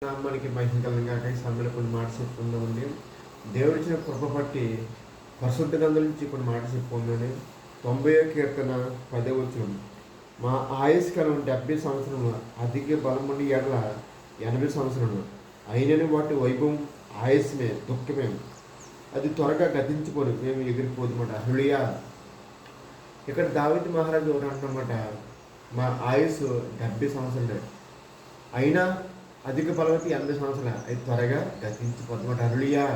నామానికి మహిమ కలుగుగాక. ఈ సమయంలో కొన్ని మాటలు చెప్పుకుందామండి. దేవుడు ఇచ్చిన కృప బట్టి పరిశుద్ధ గ్రంథం నుంచి కొన్ని మాటలు చెప్పుకుందామని. 90వ కీర్తన 10వ వచనం. మా ఆయుష్ కాలం 70 సంవత్సరములు, అధిక బలముండి ఎడల 80 సంవత్సరములు. అయినని వాటి వైభవం ఆయుష్మే, దుఃఖమే, అది త్వరగా గతించుకొని మేము ఎగిరిపోదన్నమాట. హల్లెలూయా. ఇక్కడ దావీదు మహారాజు ఎవరు అంటున్నమాట, మా ఆయుష్ 70 సంవత్సరాలు, అయినా అధిక బలవతి 80 సంవత్సరాలు, అది త్వరగా గతించిపోతున్నమాట. హల్లెలూయా.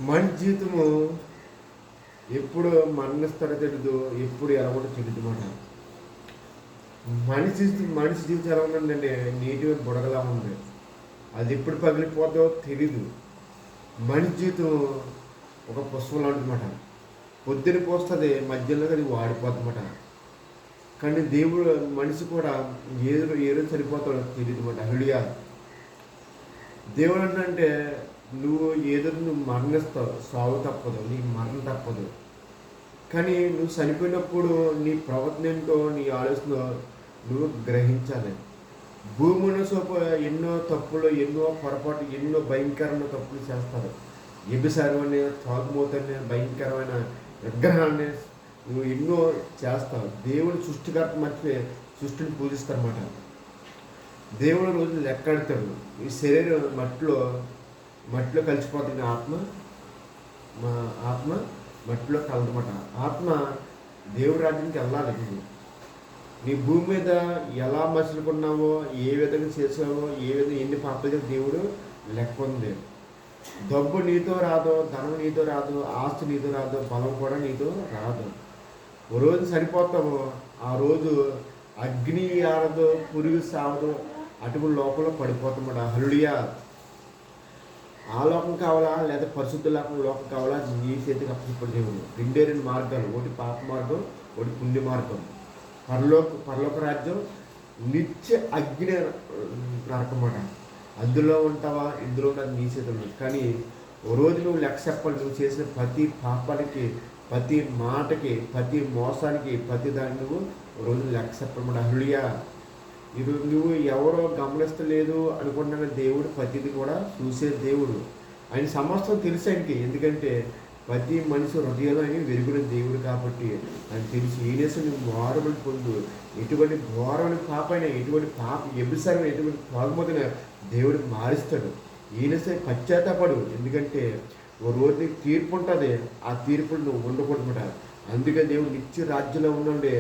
మనిషి జీవితము ఎప్పుడు మరణిస్తాడో తెలియదు, ఎప్పుడు ఎలా కూడా తెలియదు మాట. మనిషి జీవితం ఎలా ఉందంటే నీటి బుడగలా ఉంది, అది ఎప్పుడు పగిలిపోతుందో తెలీదు. మనిషి జీవితం ఒక పుష్పం లాంటిదన్నమాట. పొద్దున పోస్తుంది, మధ్యలో అది వాడిపోతుందన్నమాట. కానీ దేవుడు మనిషి కూడా ఏదో చనిపోతాడో తెలియదు అన్నమాట. హల్లెలూయా. దేవుడు అంటే నువ్వు మరణిస్తావు, సావు తప్పదు, నీకు మరణం తప్పదు. కానీ నువ్వు చనిపోయినప్పుడు నీ ప్రవర్తన ఏంటో, నీ ఆలోచన నువ్వు గ్రహించాలి. భూమిలో ఎన్నో తప్పులు, ఎన్నో పొరపాటు, ఎన్నో భయంకరమైన తప్పులు చేస్తారు. వ్యభిచారం అనే, తాగుమోతనే, భయంకరమైన విగ్రహాన్ని నువ్వు ఎన్నో చేస్తావు. దేవుడు సృష్టికర్త మర్చిపోయి సృష్టిని పూజిస్తారన్నమాట. దేవుడు రోజు లెక్కెడతాడు. ఈ శరీరం మట్టిలో కలిసిపోతుంది. మా ఆత్మ మట్టిలో కలదన్నమాట. ఆత్మ దేవుడి రాజ్యానికి వెళ్ళాలి. నీ భూమి మీద ఎలా మసులుకున్నావో, ఏ విధంగా చేసావో, ఏ విధంగా ఎన్ని పాపలు దేవుడు లెక్క ఉంది. డబ్బు నీతో రాదు, ధనం నీతో రాదు, ఆస్తి నీతో రాదు, బలం కూడా నీతో రాదు. ఓ రోజు సరిపోతాము, ఆ రోజు అగ్ని ఆరదు, పురుగు సావదు, అటువంటి లోకంలో పడిపోతామట. హల్లెలూయా. ఆ లోకం కావాలా లేదా పరిశుద్ధ లోకం కావాలా, నీ చేతికి అప్పచెప్పడు దేవుడు. రెండే మార్గాలు, ఒకటి పాప మార్గం, ఒకటి పుణ్య మార్గం. పరలోక రాజ్యం నిత్య అగ్ని నరకమాట. అందులో ఉంటావా, ఇందులో ఉన్నది నీ చేతులు. కానీ ఓ రోజు నువ్వు లెక్క చెప్పాలి. నువ్వు చేసిన ప్రతి పాపానికి, ప్రతి మాటకి, ప్రతి మోసానికి, ప్రతి దానికి నువ్వు రోజు లెక్క చెప్పమాట. హల్లెలూయా. ఈరోజు నువ్వు ఎవరో గమనిస్తలేదు అనుకుంటున్న దేవుడు ప్రతిది కూడా చూసే దేవుడు. ఆయన సమస్తం తెలుసు ఆయనకి. ఎందుకంటే ప్రతి మనిషి హృదయంలో ఆయన వెలుగున దేవుడు కాబట్టి ఆయన తెలిసి ఏనేసి నువ్వు మారుమని పొందు. ఎటువంటి ఘోరమైన పాప అయినా, ఎటువంటి పాప వ్యభిచారం, ఎటువంటి తాగుమోతైనా దేవుడు మారుస్తాడు. ఏనేసే పశ్చాత్తాపడు. ఎందుకంటే ఓ రోజు నీకు తీర్పు ఉంటుంది, ఆ తీర్పులు నువ్వు ఉండకూడదన్నమాట. అందుకే దేవుడు నిత్య రాజ్యంలో ఉండే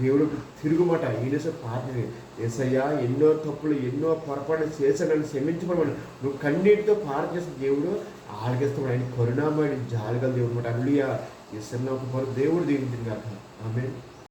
దేవుడు తిరుగుమాట. ఈయన పాపని ఏసయ్యా, ఎన్నో తప్పులు, ఎన్నో పొరపాట్లు చేశానని క్షమించమని నువ్వు కన్నీటితో చేసిన దేవుడు ఆలకిస్తాడు. ఆయన కరుణామయుడు, జాలిగల దేవుడు అనమాట. హల్లెలూయా. ఈ చిన్న ఒక దేవుడు దీవించింది కాక. ఆమేన్.